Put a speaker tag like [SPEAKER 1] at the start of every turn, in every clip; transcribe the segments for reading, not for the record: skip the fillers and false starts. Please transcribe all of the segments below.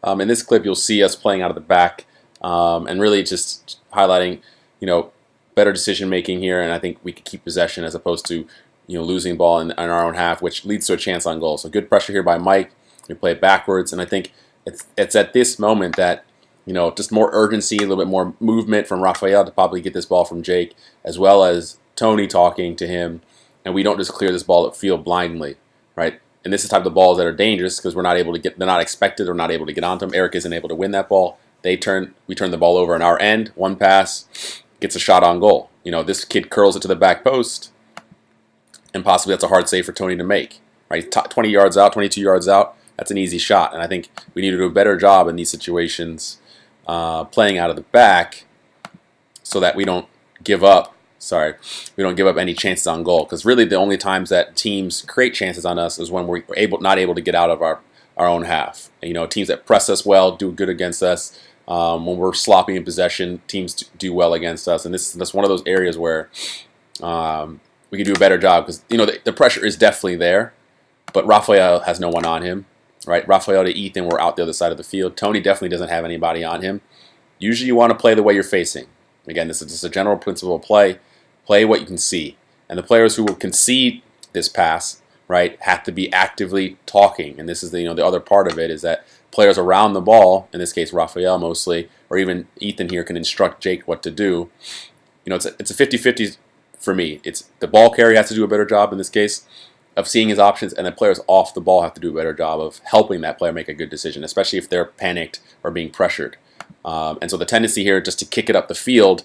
[SPEAKER 1] In this clip, you'll see us playing out of the back and really just highlighting, better decision making here. And I think we could keep possession as opposed to, losing ball in our own half, which leads to a chance on goal. So good pressure here by Mike. We play it backwards, and I think it's at this moment that, just more urgency, a little bit more movement from Rafael to probably get this ball from Jake, as well as Tony talking to him, and we don't just clear this ball upfield blindly, right? And this is the type of balls that are dangerous because we're not able to get, they're not expected or not able to get onto them. Eric isn't able to win that ball. We turn the ball over on our end, one pass, gets a shot on goal. This kid curls it to the back post, and possibly that's a hard save for Tony to make, right? 20 yards out, 22 yards out, that's an easy shot. And I think we need to do a better job in these situations playing out of the back so that we don't give up any chances on goal. Because really the only times that teams create chances on us is when we're not able to get out of our own half. And, teams that press us well do good against us. When we're sloppy in possession, teams do well against us. And that's one of those areas where we can do a better job because, the pressure is definitely there, but Rafael has no one on him. Right, Rafael to Ethan were out the other side of the field. Tony definitely doesn't have anybody on him. Usually you want to play the way you're facing. Again, this is just a general principle of play. Play what you can see. And the players who will concede this pass, right, have to be actively talking. And this is the other part of it is that players around the ball, in this case Rafael mostly, or even Ethan here can instruct Jake what to do. It's a 50-50 for me. It's the ball carrier has to do a better job in this case of seeing his options, and the players off the ball have to do a better job of helping that player make a good decision, especially if they're panicked or being pressured. And so the tendency here just to kick it up the field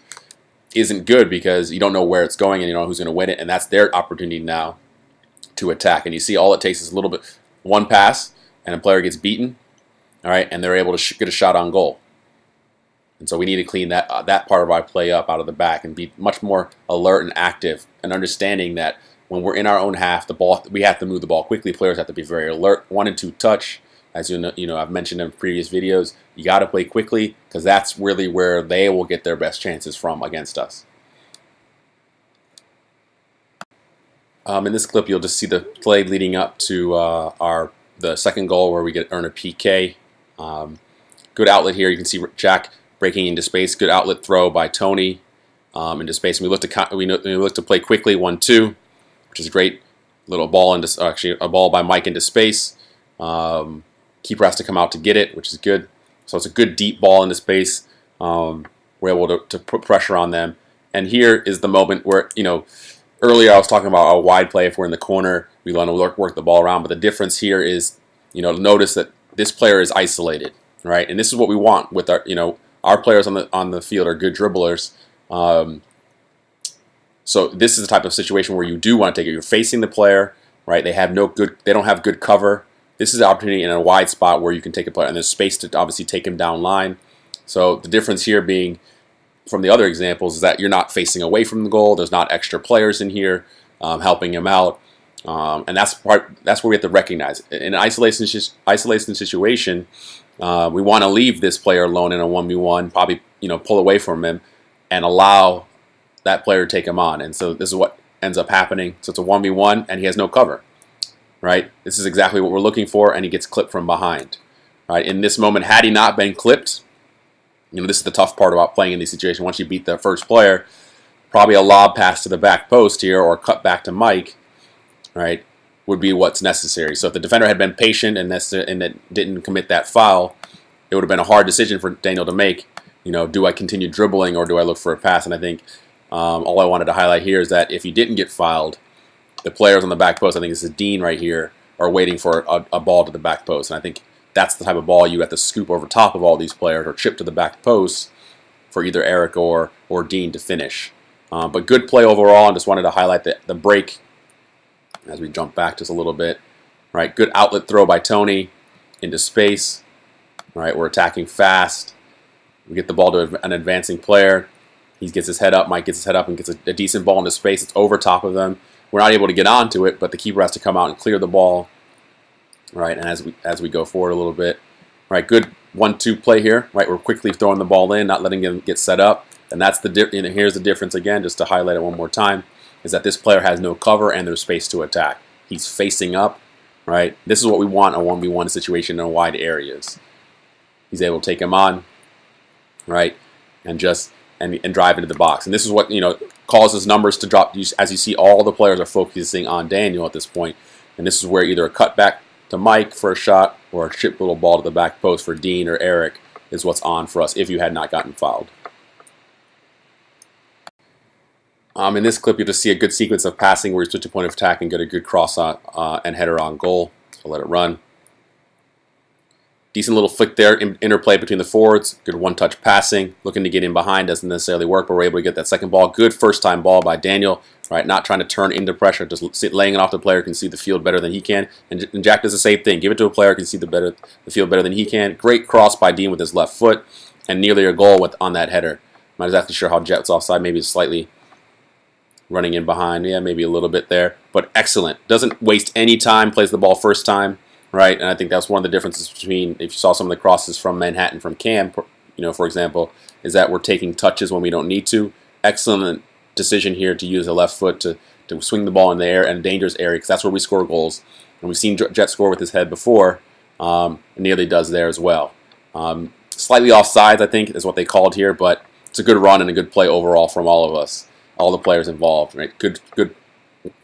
[SPEAKER 1] isn't good because you don't know where it's going and you don't know who's going to win it, and that's their opportunity now to attack. And you see all it takes is one pass, and a player gets beaten, all right, and they're able to get a shot on goal. And so we need to clean that part of our play up out of the back and be much more alert and active and understanding that when we're in our own half, we have to move the ball quickly. Players have to be very alert. 1 and 2 touch, as I've mentioned in previous videos. You got to play quickly because that's really where they will get their best chances from against us. In this clip, you'll just see the play leading up to the second goal where we earn a PK. Good outlet here. You can see Jack breaking into space. Good outlet throw by Tony into space. And we look to play quickly. 1-2. Which is a great little ball a ball by Mike into space. Keeper has to come out to get it, which is good. So it's a good deep ball into space. We're able to put pressure on them. And here is the moment where, earlier I was talking about a wide play. If we're in the corner, we want to work the ball around. But the difference here is, notice that this player is isolated, right? And this is what we want with our players on the field are good dribblers. So this is the type of situation where you do want to take it. You're facing the player, right? They don't have good cover. This is an opportunity in a wide spot where you can take a player, and there's space to obviously take him down line. So the difference here being from the other examples is that you're not facing away from the goal. There's not extra players in here helping him out, and that's where we have to recognize it. In an isolation situation, we want to leave this player alone in a 1v1, probably pull away from him and allow that player to take him on. And so this is what ends up happening. So it's a 1v1 and he has no cover, right? This is exactly what we're looking for, and he gets clipped from behind, right? In this moment, had he not been clipped, this is the tough part about playing in these situations. Once you beat the first player, probably a lob pass to the back post here or cut back to Mike, right, would be what's necessary. So if the defender had been patient and that didn't commit that foul, it would have been a hard decision for Daniel to make. Do I continue dribbling or do I look for a pass? And I think all I wanted to highlight here is that if he didn't get fouled, the players on the back post, I think this is Dean right here, are waiting for a ball to the back post. And I think that's the type of ball you have to scoop over top of all these players or chip to the back post for either Eric or Dean to finish. But good play overall, and just wanted to highlight the break as we jump back just a little bit. Right, good outlet throw by Tony into space. Right, we're attacking fast. We get the ball to an advancing player. He gets his head up. Mike gets his head up and gets a decent ball into space. It's over top of them. We're not able to get onto it, but the keeper has to come out and clear the ball. Right, and as we go forward a little bit, right, good 1-2 play here. Right, we're quickly throwing the ball in, not letting him get set up, and that's here's the difference again. Just to highlight it one more time, is that this player has no cover and there's space to attack. He's facing up. Right, this is what we want, a 1v1 situation in wide areas. He's able to take him on, right, and just and drive into the box. And this is what causes numbers to drop. As you see, all the players are focusing on Daniel at this point, and this is where either a cutback to Mike for a shot or a chip little ball to the back post for Dean or Eric is what's on for us if you had not gotten fouled. In this clip, you'll just see a good sequence of passing where you switch to point of attack and get a good cross on, and header on goal. So let it run. Decent little flick there, interplay between the forwards. Good one-touch passing. Looking to get in behind, doesn't necessarily work, but we're able to get that second ball. Good first-time ball by Daniel. Right, not trying to turn into pressure, just laying it off the player, can see the field better than he can. And Jack does the same thing. Give it to a player, can see the field better than he can. Great cross by Dean with his left foot, and nearly a goal on that header. I'm not exactly sure how Jet's offside, maybe slightly running in behind. Yeah, maybe a little bit there, but excellent. Doesn't waste any time, plays the ball first time. Right, and I think that's one of the differences between, if you saw some of the crosses from Manhattan, from Cam, for example, is that we're taking touches when we don't need to. Excellent decision here to use the left foot to swing the ball in the air and dangerous area, because that's where we score goals. And we've seen Jet score with his head before, and nearly does there as well. Slightly offsides, I think, is what they called here, but it's a good run and a good play overall from all of us, all the players involved. Right, good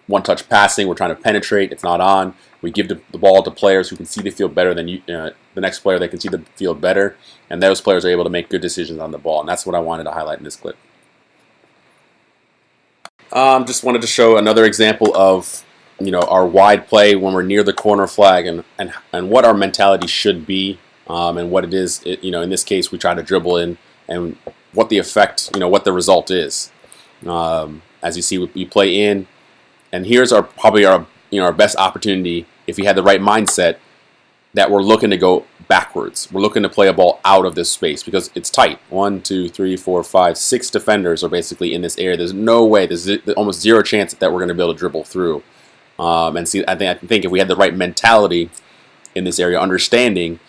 [SPEAKER 1] one-touch passing. We're trying to penetrate. It's not on. We give the ball to players who can see the field better than the next player. They can see the field better, and those players are able to make good decisions on the ball, and that's what I wanted to highlight in this clip. Just wanted to show another example of our wide play when we're near the corner flag, and what our mentality should be, and what it is. In this case, we try to dribble in, and what the effect, what the result is. As you see, we play in, and here's probably our best opportunity if we had the right mindset, that we're looking to go backwards. We're looking to play a ball out of this space because it's tight. 1, 2, 3, 4, 5, 6 defenders are basically in this area. There's no way, there's almost zero chance that we're going to be able to dribble through. And see, I think if we had the right mentality in this area, understanding,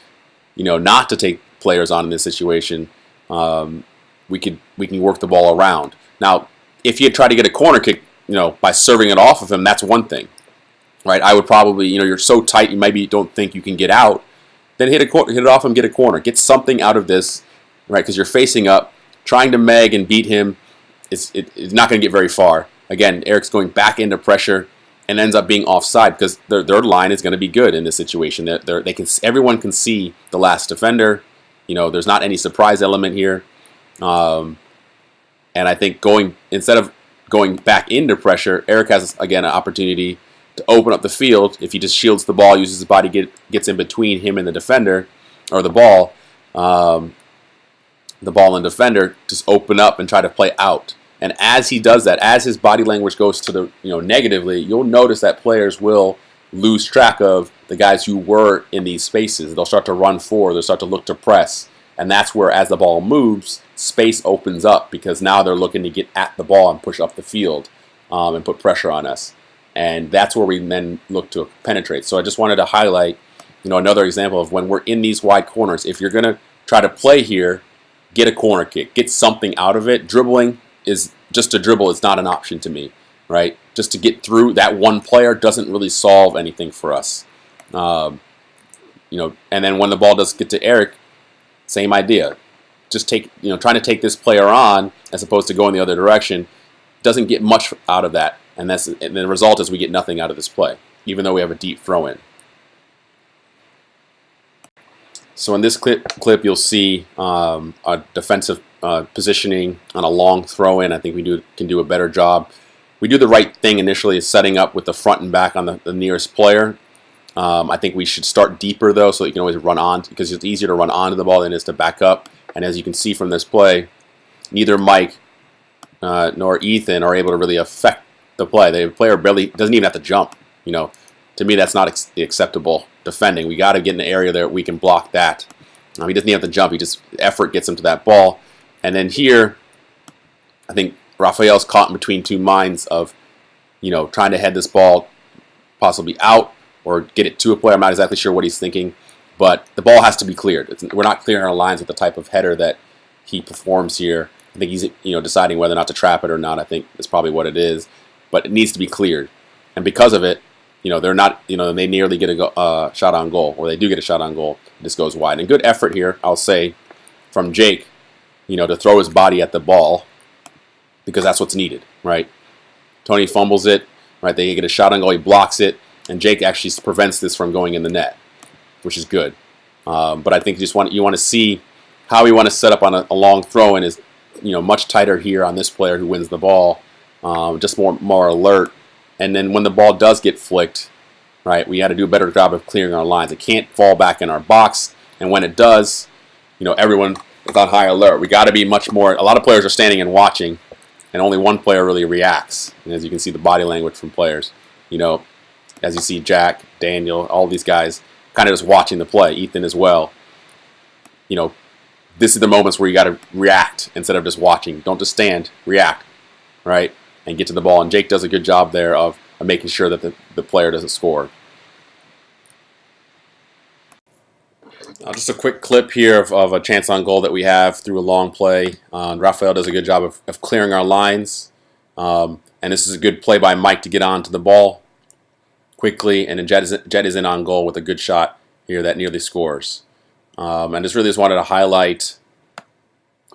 [SPEAKER 1] not to take players on in this situation, we can work the ball around. Now, if you try to get a corner kick, by serving it off of him, that's one thing. Right, I would probably, you're so tight, you maybe don't think you can get out. Then hit it off him, get a corner, get something out of this, right? Because you're facing up, trying to meg and beat him, it's not going to get very far. Again, Eric's going back into pressure and ends up being offside because their line is going to be good in this situation. Everyone can see the last defender. There's not any surprise element here, and I think instead of going back into pressure, Eric has again an opportunity to open up the field. If he just shields the ball, uses his body, gets in between him and the defender, or the ball and defender, just open up and try to play out. And as he does that, as his body language goes to the negatively, you'll notice that players will lose track of the guys who were in these spaces. They'll start to run forward. They'll start to look to press. And that's where, as the ball moves, space opens up because now they're looking to get at the ball and push up the field and put pressure on us. And that's where we then look to penetrate. So I just wanted to highlight, another example of when we're in these wide corners. If you're going to try to play here, get a corner kick, get something out of it. Dribbling is just to dribble. It's not an option to me, right? Just to get through that one player doesn't really solve anything for us. And then when the ball does get to Eric, same idea. Just trying to take this player on as opposed to going the other direction doesn't get much out of that. And the result is we get nothing out of this play, even though we have a deep throw-in. So in this clip you'll see a defensive positioning on a long throw-in. I think we can do a better job. We do the right thing initially, is setting up with the front and back on the nearest player. I think we should start deeper, though, so you can always run on, because it's easier to run onto the ball than it is to back up. And as you can see from this play, neither Mike nor Ethan are able to really affect the play. The player barely doesn't even have to jump. To me, that's not acceptable defending. We got to get in an area there we can block that. He doesn't even have to jump. Effort gets him to that ball. And then here, I think Raphael's caught in between two minds of, trying to head this ball possibly out or get it to a player. I'm not exactly sure what he's thinking, but the ball has to be cleared. We're not clearing our lines with the type of header that he performs here. I think he's deciding whether or not to trap it or not. I think that's probably what it is, but it needs to be cleared. And because of it, they're not, they nearly get a shot on goal, or they do get a shot on goal. this goes wide. And good effort here, I'll say, from Jake, to throw his body at the ball, because that's what's needed, right? Tony fumbles it, right? They get a shot on goal, he blocks it, and Jake actually prevents this from going in the net, which is good. But I think you want to see how we want to set up on a long throw, and is much tighter here on this player who wins the ball, just more alert. And then when the ball does get flicked, right, we got to do a better job of clearing our lines. It can't fall back in our box, and when it does, everyone is on high alert. We got to be much more. A lot of players are standing and watching, and only one player really reacts. And as you can see, the body language from players, as you see Jack, Daniel, all these guys kind of just watching the play. Ethan as well. This is the moments where you got to react instead of just watching. Don't just stand, react, right, and get to the ball. And Jake does a good job there of making sure that the player doesn't score. Just a quick clip here of a chance on goal that we have through a long play. Rafael does a good job of clearing our lines. And this is a good play by Mike to get on to the ball quickly. And then Jet is in on goal with a good shot here that nearly scores. And just wanted to highlight,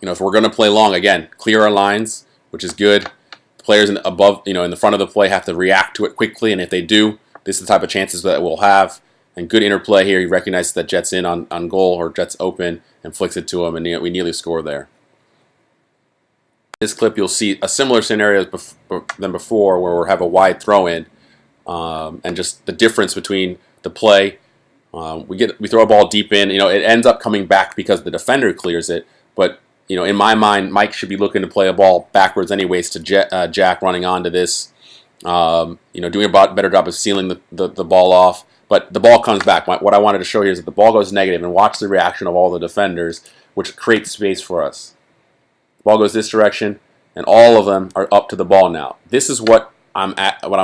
[SPEAKER 1] if we're going to play long, again, clear our lines, which is good. Players in the front of the play have to react to it quickly, and if they do, this is the type of chances that we'll have. And good interplay here. He recognizes that Jet's in on goal, or Jet's open, and flicks it to him, and we nearly score there. This clip, you'll see a similar scenario than before, where we have a wide throw-in, and just the difference between the play. We throw a ball deep in. It ends up coming back because the defender clears it. But in my mind, Mike should be looking to play a ball backwards anyways to Jack running onto this. Doing a better job of sealing the ball off. But the ball comes back. What I wanted to show here is that the ball goes negative, and watch the reaction of all the defenders, which creates space for us. The ball goes this direction, and all of them are up to the ball now. This is what I'm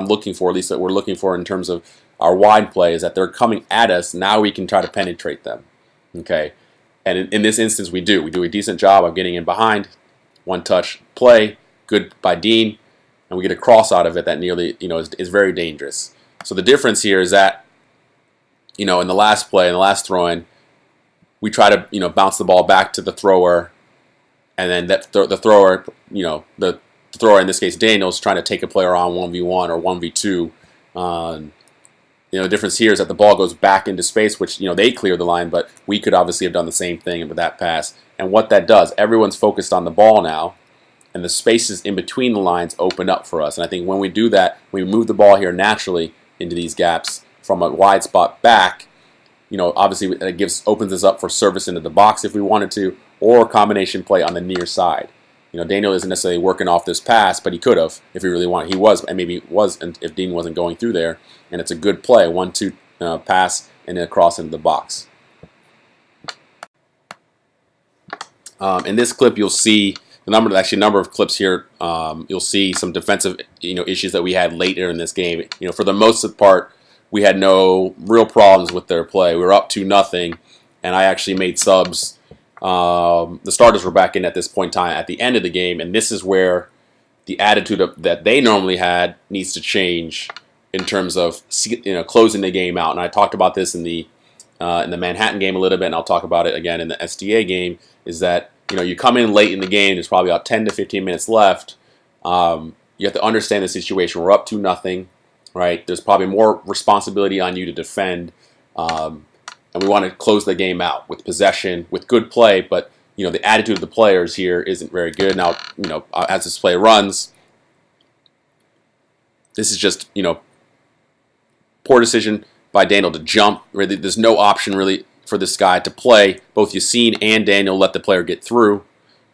[SPEAKER 1] looking for, at least that we're looking for in terms of our wide play, is that they're coming at us. Now we can try to penetrate them. Okay, and in this instance, we do a decent job of getting in behind. One touch play, good by Dean, and we get a cross out of it that nearly is very dangerous. So the difference here is that in the last play, in the last throw-in, we try to bounce the ball back to the thrower, and then the thrower, the thrower, in this case Daniel's trying to take a player on 1v1 or 1v2. The difference here is that the ball goes back into space, which they clear the line, but we could obviously have done the same thing with that pass. And what that does, everyone's focused on the ball now, and the spaces in between the lines open up for us. And I think when we do that, we move the ball here naturally into these gaps from a wide spot back. Obviously it opens us up for service into the box if we wanted to, or a combination play on the near side. Daniel isn't necessarily working off this pass, but he could have if he really wanted. He was, and maybe was, if Dean wasn't going through there. And it's a good play, 1-2 pass, and then across into the box. In this clip, you'll see a number of clips here. You'll see some defensive issues that we had later in this game. For the most part, we had no real problems with their play. We were up 2-0, and I actually made subs. The starters were back in at this point in time at the end of the game, and this is where the attitude that they normally had needs to change in terms of closing the game out. And I talked about this in the Manhattan game a little bit, and I'll talk about it again in the SDA game. Is that you come in late in the game, there's probably about 10 to 15 minutes left. You have to understand the situation. We're up 2-0, right? There's probably more responsibility on you to defend. And we want to close the game out with possession, with good play, but the attitude of the players here isn't very good. Now, as this play runs, this is just poor decision by Daniel to jump. Really, there's no option really for this guy to play. Both Yassine and Daniel let the player get through.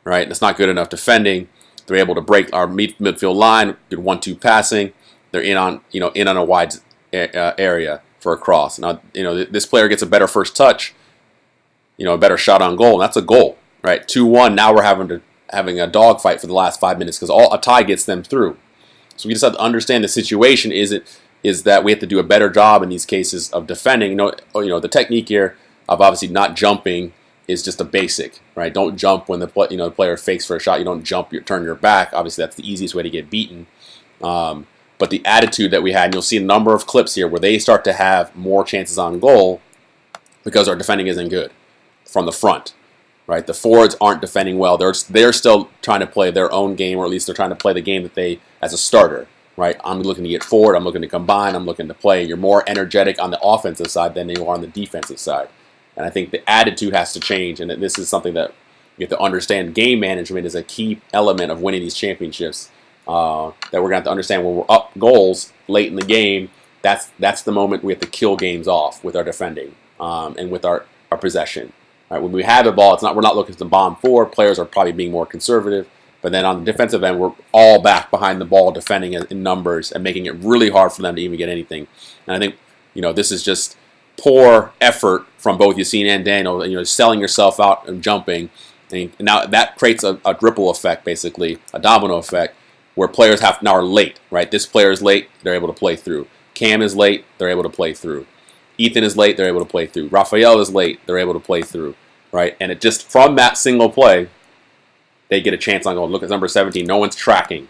[SPEAKER 1] Right, that's not good enough defending. They're able to break our midfield line. Good 1-2 passing. They're in on a wide area for a cross. Now, this player gets a better first touch, a better shot on goal, and that's a goal, right? 2-1, now we're having a dogfight for the last 5 minutes because a tie gets them through. So we just have to understand the situation is that we have to do a better job in these cases of defending. The technique here of obviously not jumping is just a basic, right? Don't jump when the player fakes for a shot. You don't jump, you turn your back. Obviously, that's the easiest way to get beaten. But the attitude that we had, and you'll see a number of clips here where they start to have more chances on goal because our defending isn't good from the front. Right, the forwards aren't defending well. They're still trying to play their own game, or at least they're trying to play the game that they as a starter. Right, I'm looking to get forward. I'm looking to combine. I'm looking to play. You're more energetic on the offensive side than you are on the defensive side, and I think the attitude has to change. And this is something that you have to understand. Game management is a key element of winning these championships. That we're going to have to understand when we're up goals late in the game. That's the moment we have to kill games off with our defending and with our possession. Right, when we have the ball, we're not looking to bomb forward. Players are probably being more conservative. But then on the defensive end, we're all back behind the ball, defending in numbers and making it really hard for them to even get anything. And I think this is just poor effort from both Yassine and Daniel. Selling yourself out and jumping, and now that creates a ripple effect, basically a domino effect, where players now are late. Right, this player is late, they're able to play through. Cam is late, they're able to play through. Ethan is late, they're able to play through. Raphael is late, they're able to play through. Right, and it just from that single play, they get a chance on goal. Look at number 17. No one's tracking.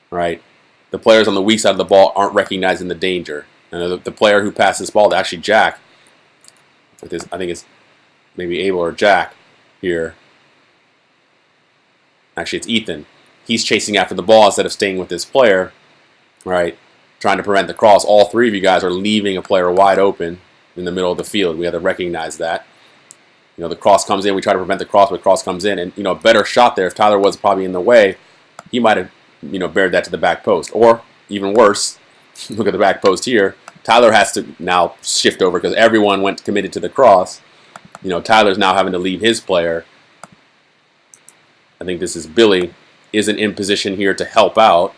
[SPEAKER 1] Right, the players on the weak side of the ball aren't recognizing the danger. And the player who passed this ball to actually Jack, I think it's maybe Abel or Jack here. Actually, it's Ethan. He's chasing after the ball instead of staying with this player. Right, trying to prevent the cross. All three of you guys are leaving a player wide open in the middle of the field. We have to recognize that. The cross comes in. We try to prevent the cross, but the cross comes in. And, a better shot there, if Tyler was probably in the way, he might have, buried that to the back post. Or, even worse, look at the back post here. Tyler has to now shift over because everyone went committed to the cross. Tyler's now having to leave his player. I think this is Billy, isn't in position here to help out.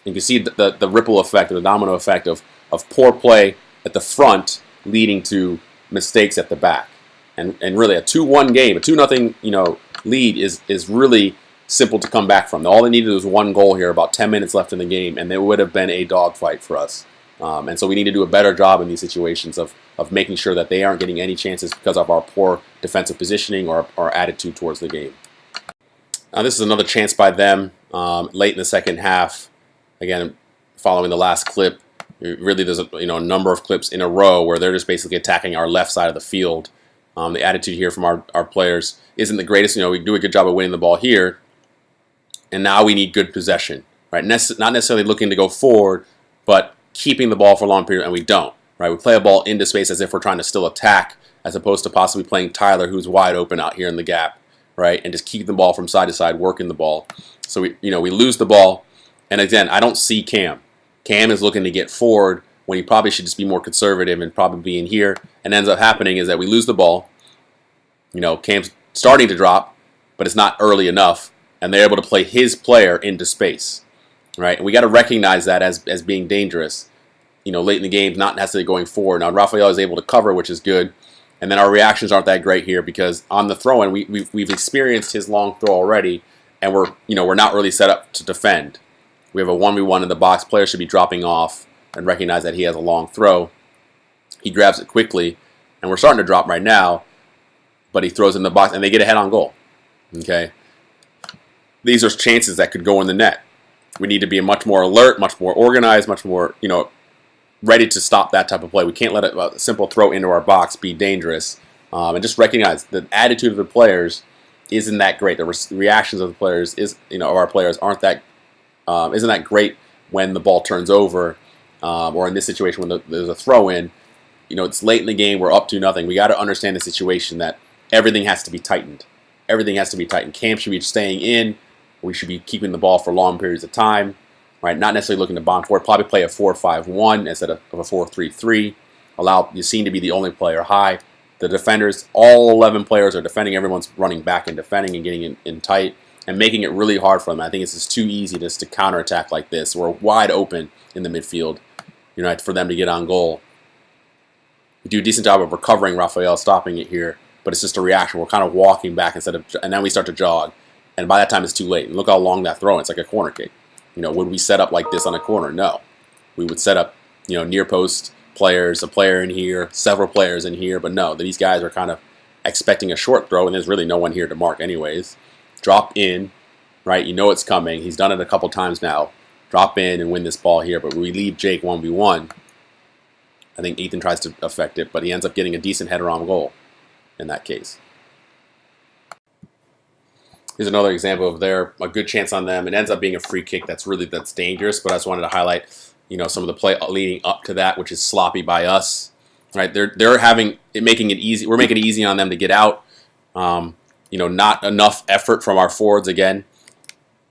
[SPEAKER 1] You can see the ripple effect, or the domino effect of poor play at the front leading to mistakes at the back. And really a 2-1 game, a 2-0 lead is really simple to come back from. All they needed was one goal here, about 10 minutes left in the game, and it would have been a dogfight for us. And so we need to do a better job in these situations of making sure that they aren't getting any chances because of our poor defensive positioning or our attitude towards the game. Now this is another chance by them late in the second half. Again, following the last clip, really there's a number of clips in a row where they're just basically attacking our left side of the field. The attitude here from our players isn't the greatest. We do a good job of winning the ball here, and now we need good possession, right? Not necessarily looking to go forward, but keeping the ball for a long period, and we don't, right? We play a ball into space as if we're trying to still attack, as opposed to possibly playing Tyler, who's wide open out here in the gap, right? And just keep the ball from side to side, working the ball. So we lose the ball, and again, I don't see Cam. Cam is looking to get forward when he probably should just be more conservative and probably be in here. And ends up happening is that we lose the ball. Cam's starting to drop, but it's not early enough, and they're able to play his player into space, right? And we got to recognize that as being dangerous. Late in the game, not necessarily going forward. Now Raphael is able to cover, which is good, and then our reactions aren't that great here because on the throw-in, we've experienced his long throw already, and we're not really set up to defend. We have a 1v1 in the box. Player should be dropping off and recognize that he has a long throw. He grabs it quickly, and we're starting to drop right now, but he throws it in the box, and they get a head-on goal. Okay? These are chances that could go in the net. We need to be much more alert, much more organized, much more, ready to stop that type of play. We can't let a simple throw into our box be dangerous. And just recognize the attitude of the players isn't that great. The reactions of the players of our players aren't that isn't that great when the ball turns over, or in this situation when there's a throw-in. It's late in the game. We're up 2-0. We got to understand the situation that everything has to be tightened. Everything has to be tightened. Cam should be staying in. We should be keeping the ball for long periods of time. Right? Not necessarily looking to bomb forward. Probably play a 4-5-1 instead of a 4-3-3. Allow Yassine to be the only player high. The defenders, all 11 players are defending. Everyone's running back and defending and getting in tight and making it really hard for them. I think it's just too easy just to counterattack like this. We're wide open in the midfield, for them to get on goal. We do a decent job of recovering Raphael, stopping it here, but it's just a reaction. We're kind of walking back and then we start to jog. And by that time, it's too late. And look how long that throw is. It's like a corner kick. Would we set up like this on a corner? No. We would set up, near post players, a player in here, several players in here. But no, these guys are kind of expecting a short throw, and there's really no one here to mark anyways. Drop in, right? It's coming. He's done it a couple times now. Drop in and win this ball here. But we leave Jake 1v1. I think Ethan tries to affect it, but he ends up getting a decent header on goal in that case. Here's another example of a good chance on them. It ends up being a free kick that's dangerous, but I just wanted to highlight, some of the play leading up to that, which is sloppy by us. Right? They're making it easy. We're making it easy on them to get out. Not enough effort from our forwards again.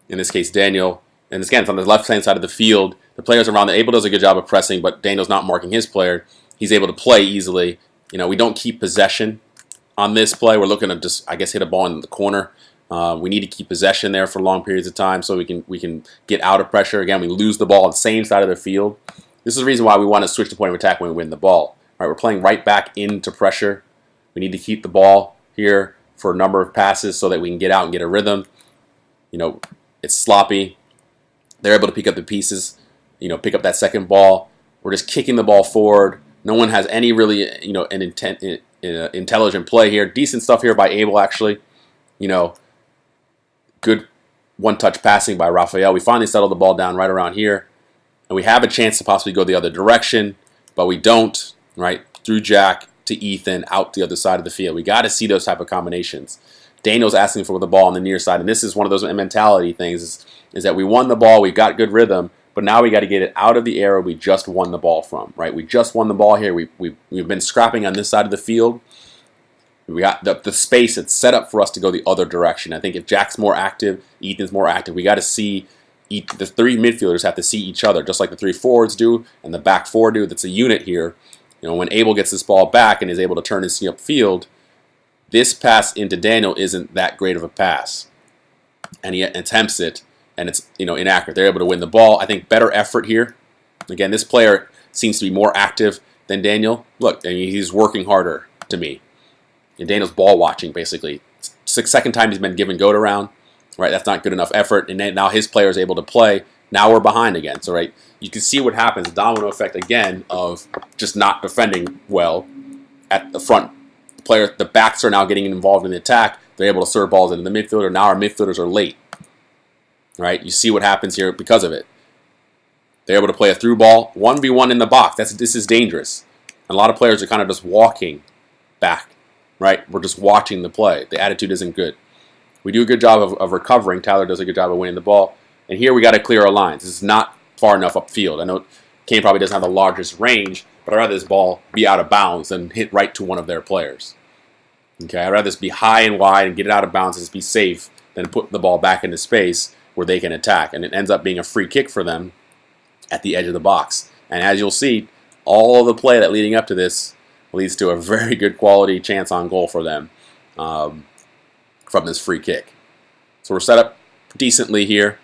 [SPEAKER 1] In this case, Daniel. And again, it's on the left-hand side of the field. The players around Abel does a good job of pressing, but Daniel's not marking his player. He's able to play easily. We don't keep possession on this play. We're looking to just, I guess, hit a ball in the corner. We need to keep possession there for long periods of time so we can get out of pressure. Again, we lose the ball on the same side of the field. This is the reason why we want to switch the point of attack when we win the ball. All right, we're playing right back into pressure. We need to keep the ball here for a number of passes so that we can get out and get a rhythm. It's sloppy. They're able to pick up the pieces, pick up that second ball. We're just kicking the ball forward. No one has any really, an intelligent play here. Decent stuff here by Abel, actually. Good one-touch passing by Rafael. We finally settled the ball down right around here. And we have a chance to possibly go the other direction, but we don't, right? Through Jack to Ethan, out the other side of the field. We got to see those type of combinations. Daniel's asking for the ball on the near side, and this is one of those mentality things, is that we won the ball, we've got good rhythm, but now we got to get it out of the area we just won the ball from, right? We just won the ball here. We've been scrapping on this side of the field. We got the space that's set up for us to go the other direction. I think if Jack's more active, Ethan's more active, we got to see the three midfielders have to see each other, just like the three forwards do and the back four do. That's a unit here. When Abel gets this ball back and is able to turn his team upfield, this pass into Daniel isn't that great of a pass. And he attempts it, and it's inaccurate. They're able to win the ball. I think better effort here. Again, this player seems to be more active than Daniel. Look, he's working harder to me. And Daniel's ball watching, basically. Second time he's been given goat around. Right, that's not good enough effort. And then now his player is able to play. Now we're behind again. So, right, you can see what happens. Domino effect again of just not defending well at the front. The backs are now getting involved in the attack. They're able to serve balls into the midfielder. Now our midfielders are late. Right, you see what happens here because of it. They're able to play a through ball. 1v1 in the box. This is dangerous. And a lot of players are kind of just walking back. Right, we're just watching the play. The attitude isn't good. We do a good job of recovering. Tyler does a good job of winning the ball. And here we got to clear our lines. This is not far enough upfield. I know Kane probably doesn't have the largest range, but I'd rather this ball be out of bounds than hit right to one of their players. Okay, I'd rather this be high and wide and get it out of bounds and just be safe than put the ball back into space where they can attack. And it ends up being a free kick for them at the edge of the box. And as you'll see, all of the play that leading up to this leads to a very good quality chance on goal for them from this free kick. So we're set up decently here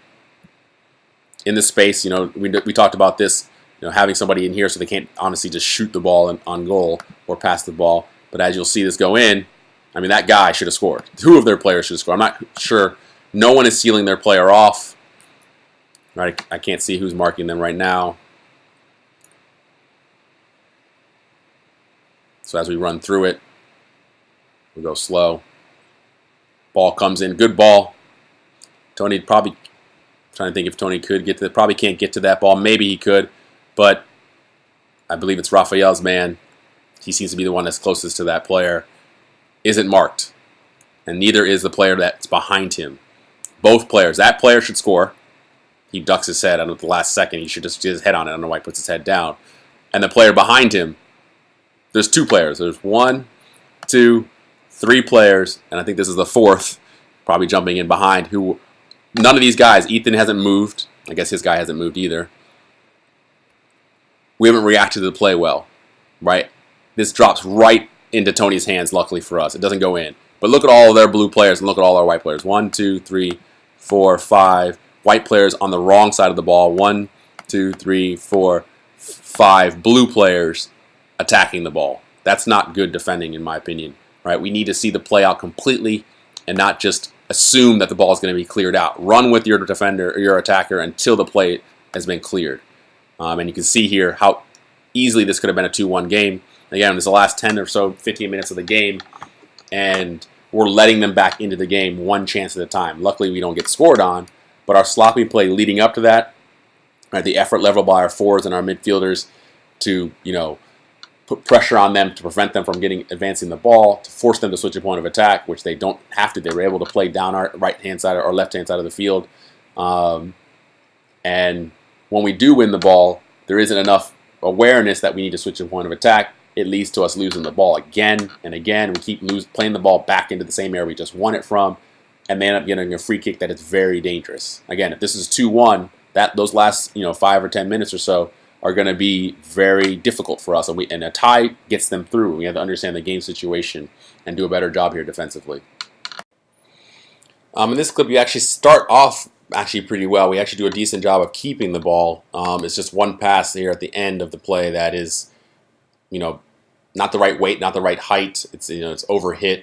[SPEAKER 1] in the space. We talked about this, having somebody in here so they can't honestly just shoot the ball on goal or pass the ball. But as you'll see this go in, that guy should have scored. Two of their players should have scored. I'm not sure. No one is sealing their player off. Right? I can't see who's marking them right now. So as we run through it, we go slow. Ball comes in. Good ball. Tony probably, trying to think if Tony could get to it. Probably can't get to that ball. Maybe he could. But I believe it's Rafael's man. He seems to be the one that's closest to that player. Isn't marked. And neither is the player that's behind him. Both players. That player should score. He ducks his head at the last second. He should just get his head on it. I don't know why he puts his head down. And the player behind him, there's two players. There's 1, 2, 3 players, and I think this is the fourth, probably jumping in behind, who none of these guys, Ethan hasn't moved. I guess his guy hasn't moved either. We haven't reacted to the play well, right? This drops right into Tony's hands, luckily for us. It doesn't go in. But look at all of their blue players and look at all our white players. 1, 2, 3, 4, 5. White players on the wrong side of the ball. 1, 2, 3, 4, 5 blue players attacking the ball. That's not good defending, in my opinion. Right? We need to see the play out completely and not just assume that the ball is going to be cleared out. Run with your defender or your attacker until the play has been cleared. And you can see here how easily this could have been a 2-1 game. Again, it's the last 10 or so, 15 minutes of the game, and we're letting them back into the game one chance at a time. Luckily, we don't get scored on, but our sloppy play leading up to that, right, the effort level by our forwards and our midfielders to, put pressure on them to prevent them from advancing the ball, to force them to switch a point of attack, which they don't have to. They were able to play down our right-hand side or left-hand side of the field. And when we do win the ball, there isn't enough awareness that we need to switch a point of attack. It leads to us losing the ball again and again. We keep playing the ball back into the same area we just won it from, and they end up getting a free kick that is very dangerous. Again, if this is 2-1, those last 5 or 10 minutes or so are going to be very difficult for us, and a tie gets them through. We have to understand the game situation and do a better job here defensively. In this clip, you actually start off pretty well. We actually do a decent job of keeping the ball. It's just one pass here at the end of the play that is, not the right weight, not the right height. It's it's overhit,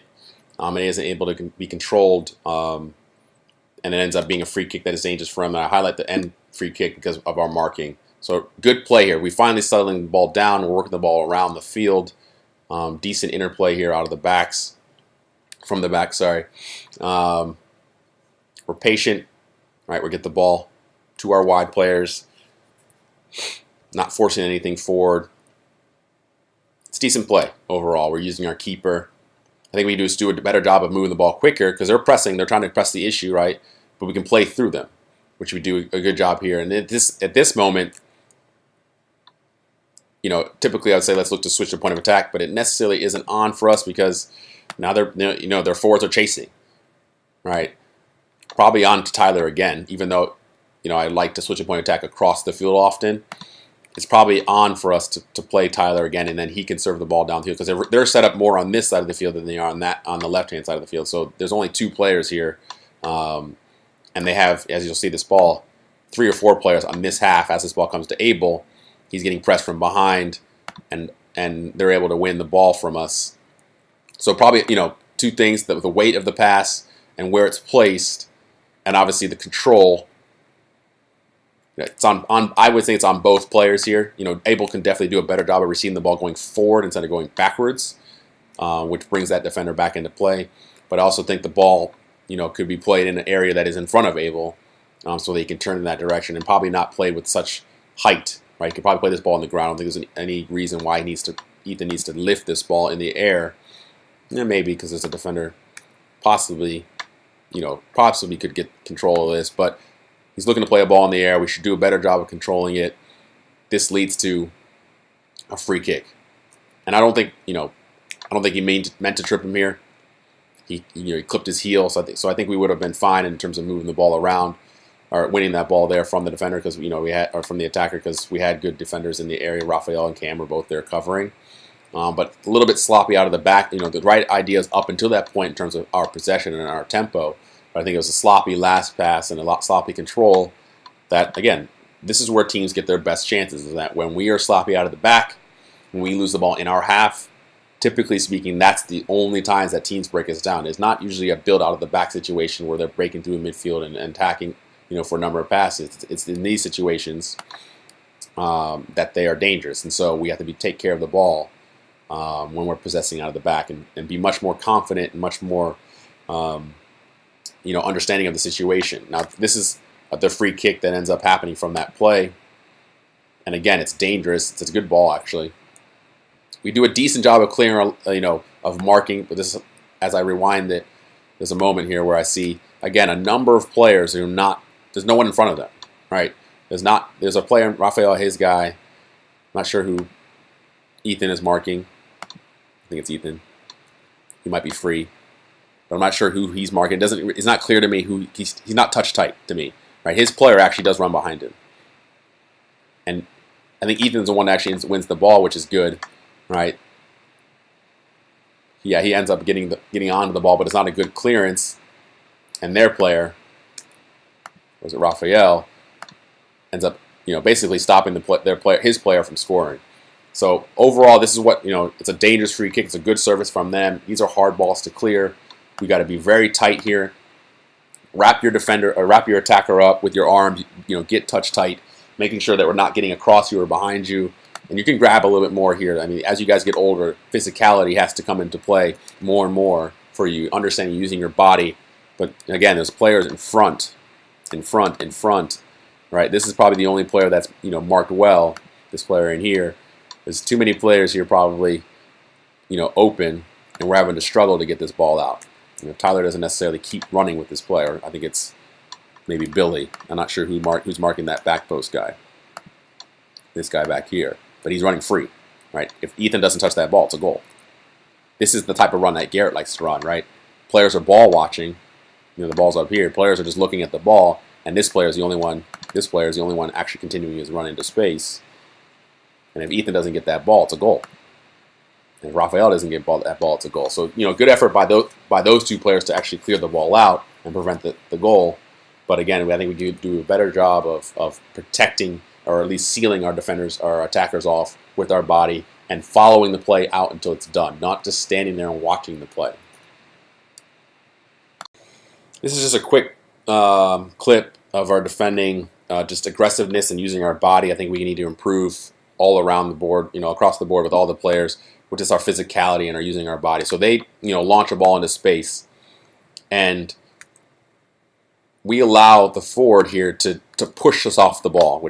[SPEAKER 1] and he isn't able to be controlled, and it ends up being a free kick that is dangerous for him. And I highlight the end free kick because of our marking. So good play here. We finally settling the ball down. We're working the ball around the field. Decent interplay here out of the backs, from the back. Sorry. We're patient. Right, we get the ball to our wide players, not forcing anything forward. It's decent play overall. We're using our keeper. I think we need to do a better job of moving the ball quicker because they're pressing. They're trying to press the issue, right? But we can play through them, which we do a good job here. And at this moment, typically I would say let's look to switch the point of attack, but it necessarily isn't on for us because now their forwards are chasing, right? Probably on to Tyler again, even though I like to switch a point of attack across the field often. It's probably on for us to play Tyler again, and then he can serve the ball down the field because they're set up more on this side of the field than they are on the left-hand side of the field. So there's only 2 players here, and they have, as you'll see, this ball, 3 or 4 players on this half. As this ball comes to Abel, he's getting pressed from behind, and they're able to win the ball from us. So probably 2 things: the weight of the pass and where it's placed, and obviously the control. It's on. I would say it's on both players here. Abel can definitely do a better job of receiving the ball going forward instead of going backwards, which brings that defender back into play. But I also think the ball, could be played in an area that is in front of Abel, so they can turn in that direction and probably not play with such height. Right? He could probably play this ball on the ground. I don't think there's any reason why Ethan needs to lift this ball in the air. Maybe because there's a defender, possibly could get control of this, but he's looking to play a ball in the air. We should do a better job of controlling it. This leads to a free kick, and I don't think he meant to trip him here. He clipped his heel, so I think we would have been fine in terms of moving the ball around or winning that ball there from the defender because from the attacker because we had good defenders in the area. Raphael and Cam were both there covering, but a little bit sloppy out of the back. The right ideas up until that point in terms of our possession and our tempo. I think it was a sloppy last pass and a lot sloppy control that, again, this is where teams get their best chances, is that when we are sloppy out of the back, when we lose the ball in our half, typically speaking, that's the only times that teams break us down. It's not usually a build out of the back situation where they're breaking through midfield and attacking, for a number of passes. It's in these situations that they are dangerous. And so we have to take care of the ball when we're possessing out of the back and be much more confident and much more understanding of the situation. Now, this is the free kick that ends up happening from that play. And again, it's dangerous. It's a good ball, actually. We do a decent job of clearing, of marking. But this, as I rewind it, there's a moment here where I see, again, a number of players who there's no one in front of them, right? There's a player, Raphael, his guy. I'm not sure who Ethan is marking. I think it's Ethan. He might be free. But I'm not sure who he's marking. It's not clear to me who he's not touch tight to me. Right? His player actually does run behind him. And I think Ethan's the one that actually wins the ball, which is good. Right? Yeah, he ends up getting onto the ball, but it's not a good clearance. And their player, was it Raphael, ends up basically stopping his player from scoring. So overall, this is what it's a dangerous free kick. It's a good service from them. These are hard balls to clear. We got to be very tight here. Wrap your attacker up with your arms. Get touch tight, making sure that we're not getting across you or behind you. And you can grab a little bit more here. I mean, as you guys get older, physicality has to come into play more and more for you, understanding using your body. But again, there's players in front, right? This is probably the only player that's marked well. This player in here, There's too many players here probably, open, and we're having to struggle to get this ball out. Tyler doesn't necessarily keep running with this player. I think it's maybe Billy. I'm not sure who's marking that back post guy. This guy back here. But he's running free, right? If Ethan doesn't touch that ball, it's a goal. This is the type of run that Garrett likes to run, right? Players are ball watching. The ball's up here. Players are just looking at the ball, and this player is the only one actually continuing his run into space. And if Ethan doesn't get that ball, it's a goal. And if Rafael doesn't get that ball, it's a goal. So, good effort by those two players to actually clear the ball out and prevent the goal. But again, I think we do a better job of protecting, or at least sealing our attackers off with our body and following the play out until it's done, not just standing there and watching the play. This is just a quick clip of our defending, just aggressiveness and using our body. I think we need to improve all around the board, across the board with all the players, with just our physicality and our using our body. So they, launch a ball into space, and we allow the forward here to push us off the ball,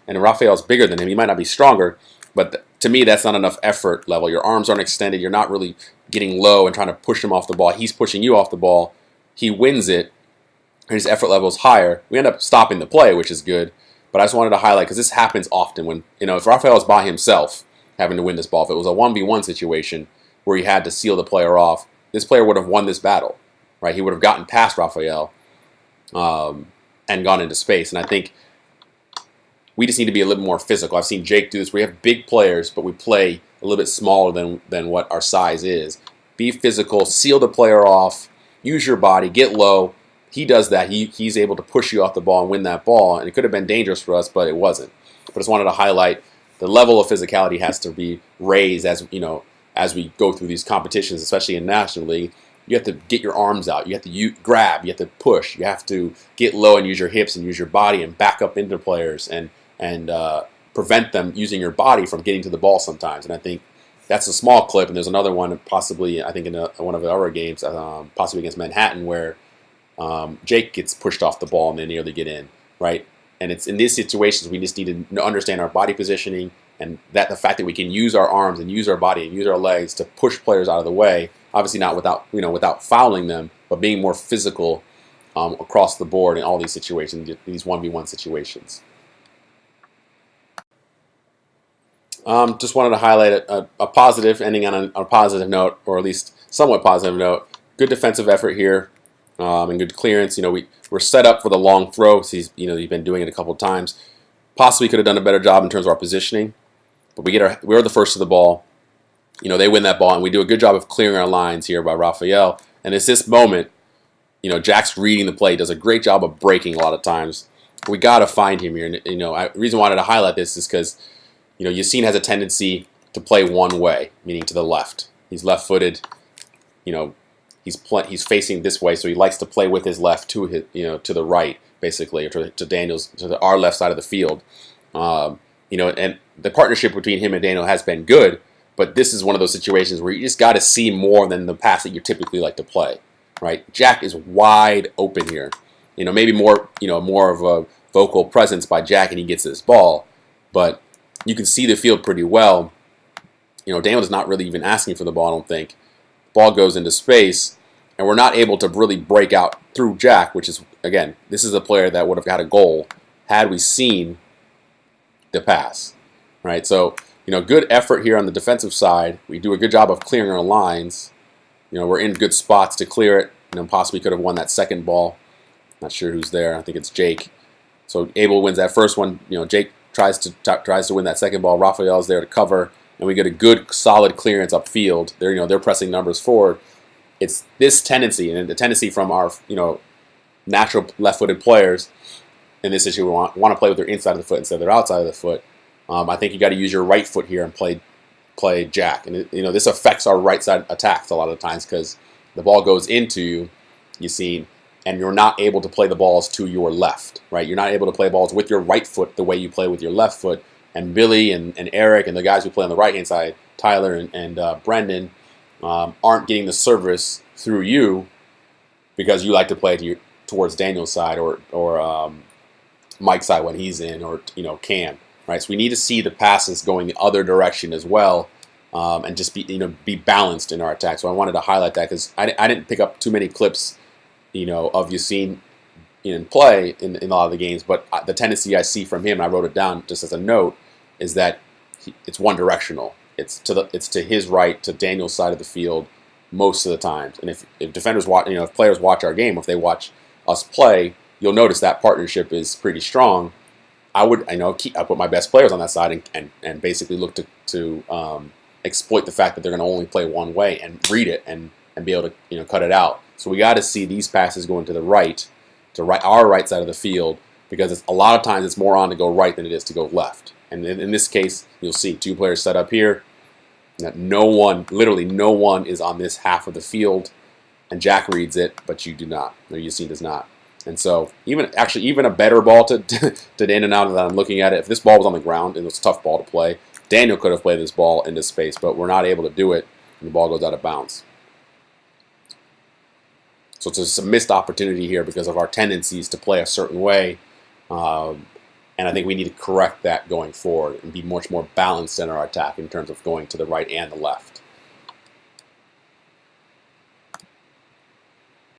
[SPEAKER 1] and Rafael's bigger than him. He might not be stronger, but to me, that's not enough effort level. Your arms aren't extended. You're not really getting low and trying to push him off the ball. He's pushing you off the ball. He wins it, and his effort level is higher. We end up stopping the play, which is good. But I just wanted to highlight, because this happens often when, if Rafael is by himself having to win this ball, if it was a 1v1 situation where he had to seal the player off, this player would have won this battle, right? He would have gotten past Rafael and gone into space. And I think we just need to be a little more physical. I've seen Jake do this. We have big players, but we play a little bit smaller than what our size is. Be physical, seal the player off, use your body, get low. He does that. He's able to push you off the ball and win that ball. And it could have been dangerous for us, but it wasn't. But I just wanted to highlight the level of physicality has to be raised as we go through these competitions, especially in National League. You have to get your arms out. You have to grab. You have to push. You have to get low and use your hips and use your body and back up into players and prevent them using your body from getting to the ball sometimes. And I think that's a small clip. And there's another one possibly, I think, in one of our games, possibly against Manhattan, where Jake gets pushed off the ball and they nearly get in, right? And it's in these situations we just need to understand our body positioning, and that the fact that we can use our arms and use our body and use our legs to push players out of the way. Obviously not without fouling them, but being more physical across the board in all these situations, these 1v1 situations. Just wanted to highlight a positive, ending on a positive note, or at least somewhat positive note. Good defensive effort here. And good clearance. We're set up for the long throw. So he's been doing it a couple of times. Possibly could have done a better job in terms of our positioning, but we're the first to the ball. They win that ball, and we do a good job of clearing our lines here by Rafael. And it's this moment, Jack's reading the play, does a great job of breaking a lot of times. We got to find him here. And the reason I wanted to highlight this is because Yassine has a tendency to play one way, meaning to the left. He's left-footed. He's facing this way, so he likes to play with his left to to the right, basically, or to Daniel's, our left side of the field. And the partnership between him and Daniel has been good, but this is one of those situations where you just got to see more than the pass that you typically like to play, right? Jack is wide open here. Maybe more of a vocal presence by Jack, and he gets this ball, but you can see the field pretty well. Daniel is not really even asking for the ball, I don't think. Ball goes into space, and we're not able to really break out through Jack, which is, again, this is a player that would have got a goal had we seen the pass, right? So, good effort here on the defensive side. We do a good job of clearing our lines. We're in good spots to clear it. Possibly could have won that second ball. Not sure who's there. I think it's Jake. So Abel wins that first one. Jake tries to win that second ball. Rafael's there to cover, and we get a good, solid clearance upfield. They're pressing numbers forward. It's this tendency, and the tendency from our natural left-footed players in this issue, we want to play with their inside of the foot instead of their outside of the foot. I think you got to use your right foot here and play Jack, and this affects our right side attacks a lot of times because the ball goes into Yassine, and you're not able to play the balls to your left, right? You're not able to play balls with your right foot the way you play with your left foot. And Billy and Eric and the guys who play on the right hand side, Tyler and Brendan, aren't getting the service through you because you like to play towards Daniel's side or Mike's side when he's in, or Cam, right? So we need to see the passes going the other direction as well, and just be balanced in our attack. So I wanted to highlight that because I didn't pick up too many clips, of Yassine in play in a lot of the games, but the tendency I see from him, and I wrote it down just as a note, is that it's one directional. It's to his right, to Daniel's side of the field most of the times. And if defenders watch, if players watch our game, if they watch us play, you'll notice that partnership is pretty strong. I put my best players on that side and basically look to exploit the fact that they're going to only play one way and read it and be able to cut it out. So we got to see these passes going to the right, our right side of the field, because a lot of times it's more on to go right than it is to go left. And in this case, you'll see 2 players set up here. Literally no one is on this half of the field, and Jack reads it, but you do not, or Yassine does not. And so even a better ball to in and out of that, I'm looking at it. If this ball was on the ground and it was a tough ball to play, Daniel could have played this ball into space, but we're not able to do it, and the ball goes out of bounds. So it's just a missed opportunity here because of our tendencies to play a certain way. And I think we need to correct that going forward and be much more balanced in our attack in terms of going to the right and the left.